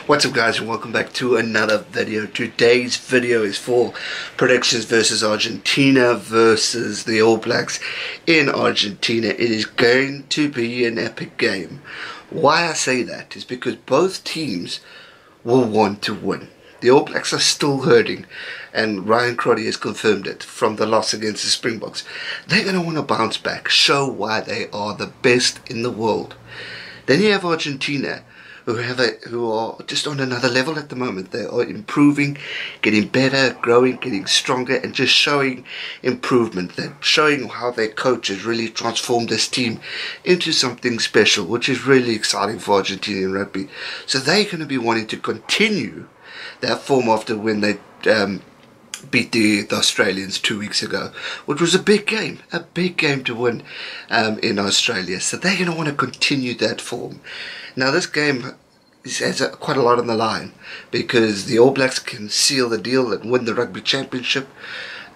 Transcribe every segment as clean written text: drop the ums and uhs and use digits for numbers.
What's up guys, and welcome back to another video. Today's video is for predictions versus Argentina versus the All Blacks in Argentina. It is going to be an epic game. Why I say that is because both teams will want to win. The All Blacks are still hurting, and Ryan Crotty has confirmed it from the loss against the Springboks. They're going to want to bounce back, show why they are the best in the world. Then you have Argentina, who are just on another level at the moment. They are improving, getting better, growing, getting stronger, and just showing improvement. They're showing how their coach has really transformed this team into something special, which is really exciting for Argentinian rugby. So they're going to be wanting to continue that form after when they beat the Australians 2 weeks ago, which was a big game to win in Australia. So they're going to want to continue that form. Now this game has quite a lot on the line, because the All Blacks can seal the deal and win the Rugby Championship,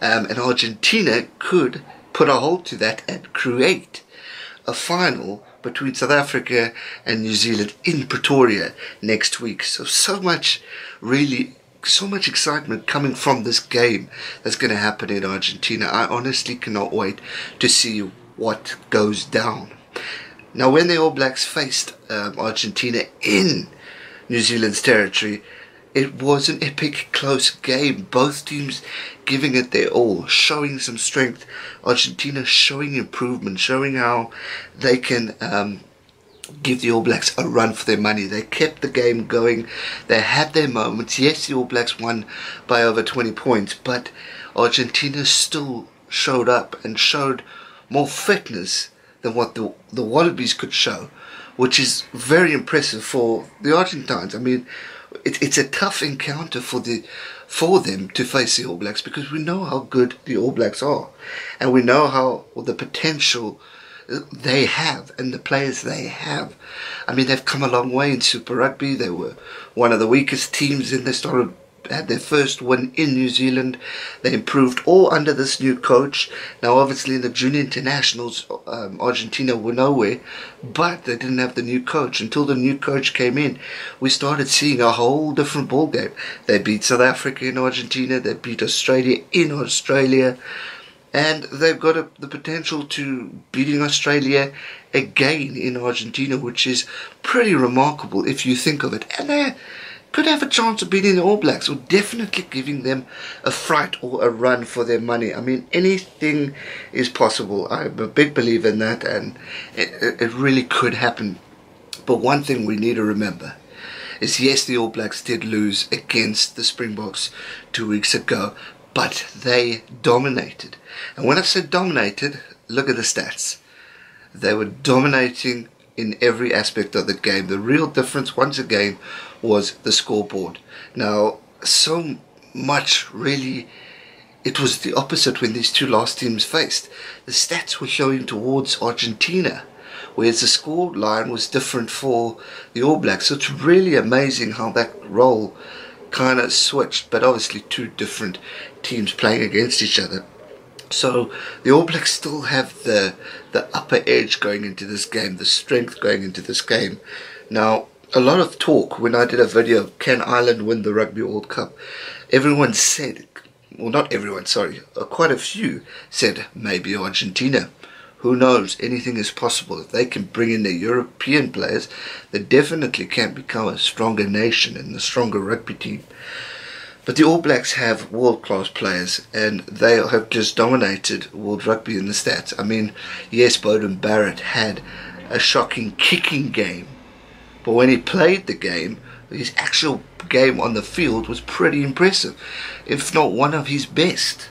and Argentina could put a halt to that and create a final between South Africa and New Zealand in Pretoria next week. So much excitement coming from this game that's going to happen in Argentina. I honestly cannot wait to see what goes down. Now, when the All Blacks faced Argentina in New Zealand's territory, it was an epic close game. Both teams giving it their all, showing some strength. Argentina showing improvement, showing how they can give the All Blacks a run for their money. They kept the game going. They had their moments. Yes, the All Blacks won by over 20 points, but Argentina still showed up and showed more fitness than what the Wallabies could show, which is very impressive for the Argentines. I mean, it's a tough encounter for them to face the All Blacks, because we know how good the All Blacks are, and we know how the potential they have and the players they have. I mean, they've come a long way in Super Rugby. They were one of the weakest teams, and they had their first win in New Zealand. They improved all under this new coach. Now obviously in the junior internationals, Argentina were nowhere, but they didn't have the new coach. Until the new coach came in, we started seeing a whole different ball game. They beat South Africa in Argentina, they beat Australia in Australia, and they've got the potential to beating Australia again in Argentina, which is pretty remarkable if you think of it. And they could have a chance of beating the All Blacks, or definitely giving them a fright or a run for their money. I mean, anything is possible. I'm a big believer in that, and it really could happen. But one thing we need to remember is, yes, the All Blacks did lose against the Springboks 2 weeks ago, but they dominated. And when I said dominated, look at the stats. They were dominating in every aspect of the game. The real difference, once again, was the scoreboard. Now, so much really, it was the opposite when these two last teams faced. The stats were showing towards Argentina, whereas the score line was different for the All Blacks. So it's really amazing how that role kind of switched, but obviously two different teams playing against each other. So the All Blacks still have the upper edge going into this game, the strength going into this game. Now, a lot of talk when I did a video of can Ireland win the Rugby World Cup, everyone said, well, not everyone, sorry, quite a few said maybe Argentina. Who knows? Anything is possible. If they can bring in their European players, they definitely can become a stronger nation and a stronger rugby team. But the All Blacks have world-class players, and they have just dominated world rugby in the stats. I mean, yes, Beauden Barrett had a shocking kicking game, but when he played the game, his actual game on the field was pretty impressive, if not one of his best.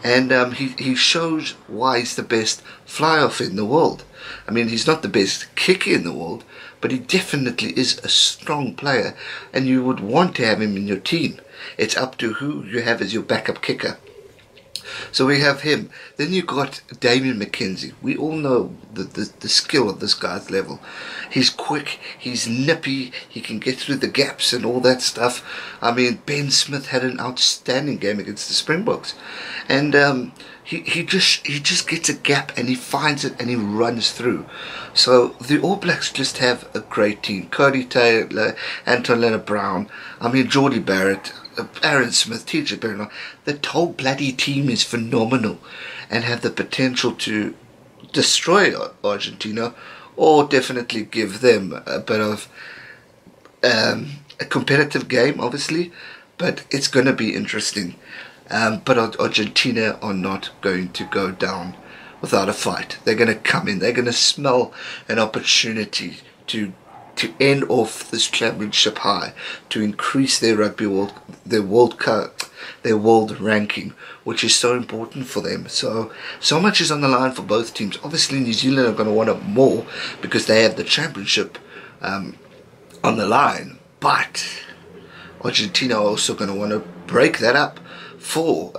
And he shows why he's the best fly-off in the world. I mean, he's not the best kicker in the world, but he definitely is a strong player, and you would want to have him in your team. It's up to who you have as your backup kicker. So we have him. Then you got Damian McKenzie. We all know the skill of this guy's level. He's quick, he's nippy, he can get through the gaps and all that stuff. I mean, Ben Smith had an outstanding game against the Springboks. And he just gets a gap and he finds it and he runs through. So the All Blacks just have a great team. Cody Taylor, Anton Leonard-Brown, Geordie Barrett, Aaron Smith, TJ Bernard. The whole bloody team is phenomenal and have the potential to destroy Argentina, or definitely give them a bit of a competitive game, obviously, but it's going to be interesting. But Argentina are not going to go down without a fight. They're going to come in. They're going to smell an opportunity to end off this championship high, to increase their their world ranking, which is so important for them. So much is on the line for both teams. Obviously, New Zealand are going to want it more because they have the championship on the line. But Argentina are also going to want to break that up for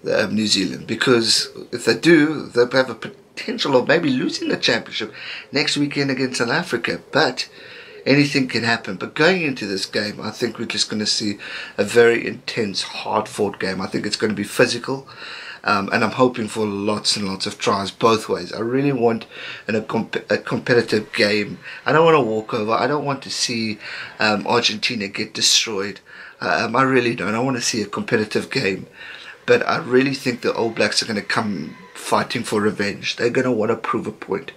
New Zealand, because if they do, they'll have a potential of maybe losing the championship next weekend against South Africa. But anything can happen. But going into this game, I think we're just going to see a very intense, hard-fought game. I think it's going to be physical, and I'm hoping for lots and lots of tries both ways. I really want a competitive game. I don't want to walk over. I don't want to see Argentina get destroyed. I really don't. I want to see a competitive game. But I really think the All Blacks are going to come fighting for revenge. They're going to want to prove a point.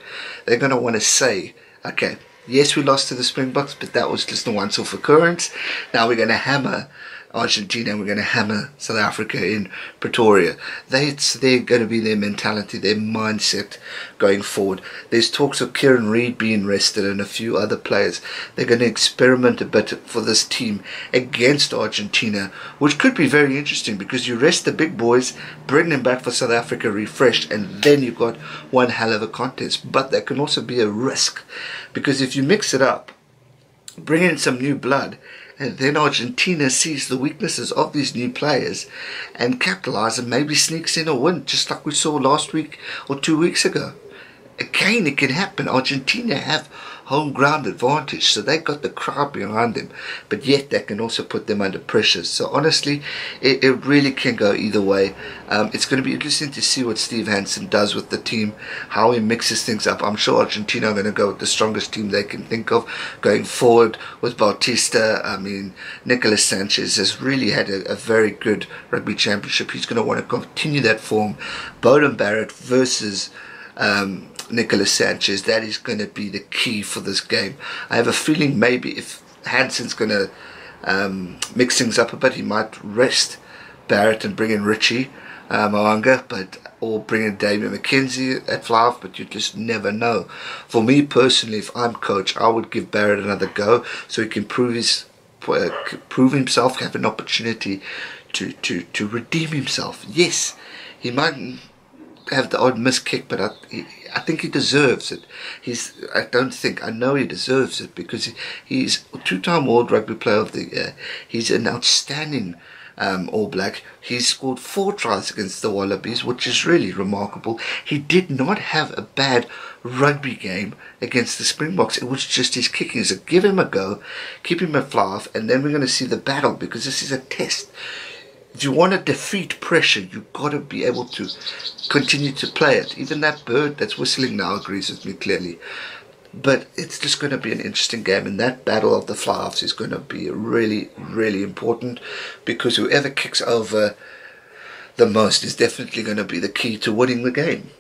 They're going to want to say, okay, yes, we lost to the Springboks, but that was just a once-off occurrence. Now we're going to hammer Argentina and we're going to hammer South Africa in Pretoria. They're going to be their mentality, their mindset going forward. There's talks of Kieran Reid being rested and a few other players. They're going to experiment a bit for this team against Argentina, which could be very interesting because you rest the big boys, bring them back for South Africa refreshed, and then you've got one hell of a contest. But there can also be a risk, because if you mix it up, bring in some new blood, and then Argentina sees the weaknesses of these new players and capitalize and maybe sneaks in a win, just like we saw last week or 2 weeks ago. Again, it can happen. Argentina have home ground advantage, so they got the crowd behind them, but yet that can also put them under pressure. So honestly, it really can go either way. It's going to be interesting to see what Steve Hansen does with the team, how he mixes things up. I'm sure Argentina are going to go with the strongest team they can think of going forward with Bautista. Nicolas Sanchez has really had a very good rugby championship. He's going to want to continue that form. Beauden Barrett versus Nicolas Sanchez, that is going to be the key for this game. I have a feeling maybe if Hansen's going to mix things up a bit, he might rest Barrett and bring in Richie Mo'unga, or bring in Damian McKenzie at fly-half, but you just never know. For me personally, if I'm coach, I would give Barrett another go so he can prove himself, have an opportunity to redeem himself. Yes, he might have the odd miss kick, but I think he deserves it. I know he deserves it, because he's a two-time World Rugby Player of the Year. He's an outstanding All Black. He scored 4 tries against the Wallabies, which is really remarkable. He did not have a bad rugby game against the Springboks. It was just his kicking. So give him a go, keep him at fly-half, and then we're going to see the battle, because this is a test. If you want to defeat pressure, you've got to be able to continue to play it. Even that bird that's whistling now agrees with me clearly. But it's just going to be an interesting game, and that battle of the fly-offs is going to be really, really important, because whoever kicks over the most is definitely going to be the key to winning the game.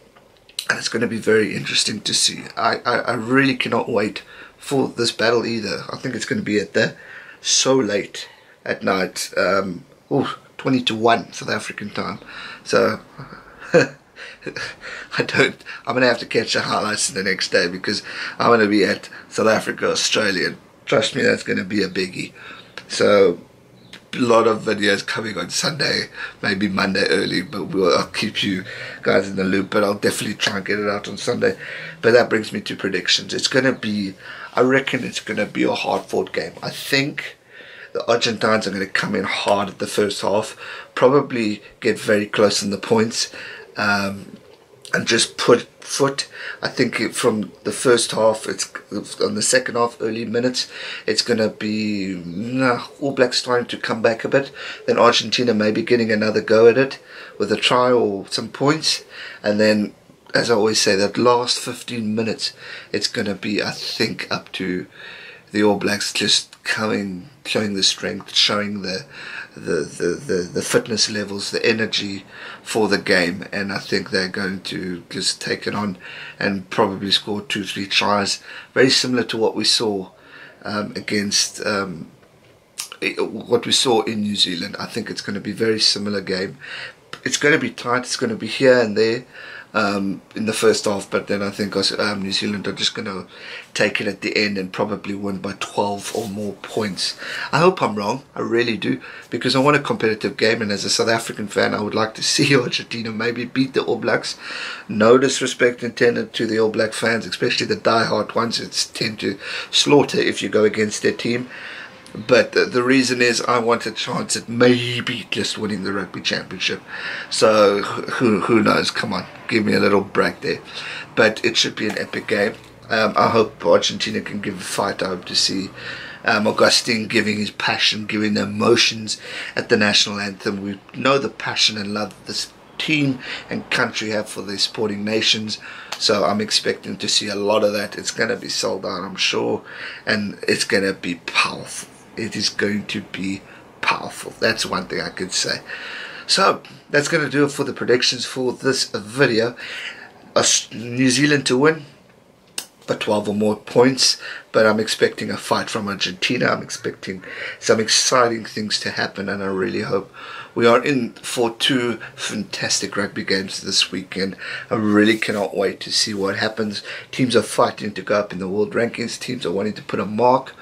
And it's going to be very interesting to see. I really cannot wait for this battle either. I think it's going to be so late at night. 20 to 1 South African time. So I'm going to have to catch the highlights the next day, because I'm going to be at South Africa, Australia. Trust me, that's going to be a biggie. So a lot of videos coming on Sunday, maybe Monday early, but I'll keep you guys in the loop. But I'll definitely try and get it out on Sunday. But that brings me to predictions. I reckon it's going to be a hard-fought game. I think the Argentines are going to come in hard at the first half, probably get very close in the points, and and just put foot. I think from the first half, it's on the second half, early minutes, it's going to be All Blacks trying to come back a bit, then Argentina maybe getting another go at it with a try or some points, and then, as I always say, that last 15 minutes, it's going to be, I think, up to the All Blacks just showing the strength, showing the fitness levels, the energy for the game, and I think they're going to just take it on and probably score 2-3 tries, very similar to what we saw against what we saw in New Zealand. I think it's going to be a very similar game. It's going to be tight. It's going to be here and there in the first half, but then I think New Zealand are just going to take it at the end and probably win by 12 or more points. I hope I'm wrong, I really do, because I want a competitive game, and as a South African fan, I would like to see Argentina maybe beat the All Blacks. No disrespect intended to the All Black fans, especially the die-hard ones who tend to slaughter if you go against their team. But the reason is I want a chance at maybe just winning the Rugby Championship. So who knows? Come on, give me a little break there. But it should be an epic game. I hope Argentina can give a fight. I hope to see Augustine giving his passion, giving the emotions at the national anthem. We know the passion and love this team and country have for their sporting nations, so I'm expecting to see a lot of that. It's going to be sold out, I'm sure, and it's going to be powerful. It is going to be powerful. That's one thing I could say. So that's going to do it for the predictions for this video. New Zealand to win by 12 or more points, but I'm expecting a fight from Argentina. I'm expecting some exciting things to happen, and I really hope we are in for 2 fantastic rugby games this weekend. I really cannot wait to see what happens. Teams are fighting to go up in the world rankings. Teams are wanting to put a mark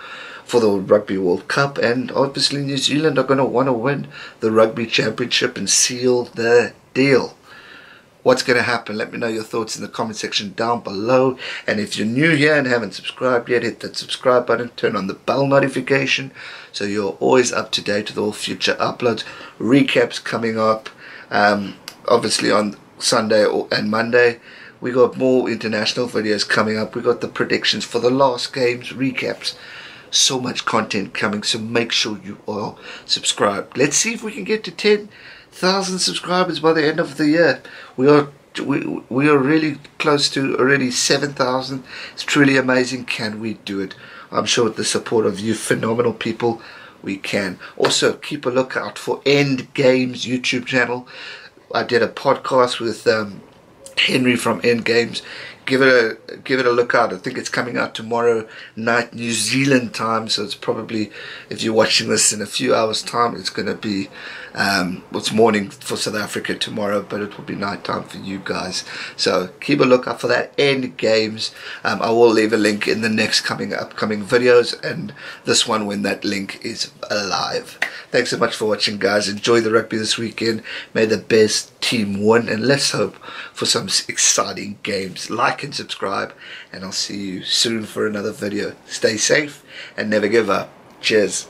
for the Rugby World Cup, and obviously New Zealand are going to want to win the Rugby Championship and seal the deal. What's going to happen? Let me know your thoughts in the comment section down below. And if you're new here and haven't subscribed yet, hit that subscribe button, turn on the bell notification so you're always up to date with all future uploads. Recaps coming up obviously on Sunday and Monday. We got more international videos coming up. We got the predictions for the last games, recaps. So much content coming, so make sure you are subscribed. Let's see if we can get to 10,000 subscribers by the end of the year. We are really close to already 7,000. It's truly amazing. Can we do it? I'm sure with the support of you phenomenal people, we can. Also, keep a lookout for End Games YouTube channel. I did a podcast with Henry from End Games. Give it a look out. I think it's coming out tomorrow night New Zealand time, so it's probably, if you're watching this in a few hours time, it's going to be it's morning for South Africa tomorrow, but it will be night time for you guys. So keep a look out for that. End Games. I will leave a link in the next upcoming videos, and this one when that link is alive. Thanks so much for watching, guys. Enjoy the rugby this weekend. May the best team win, and let's hope for some exciting games. Like and subscribe, and I'll see you soon for another video. Stay safe and never give up. Cheers.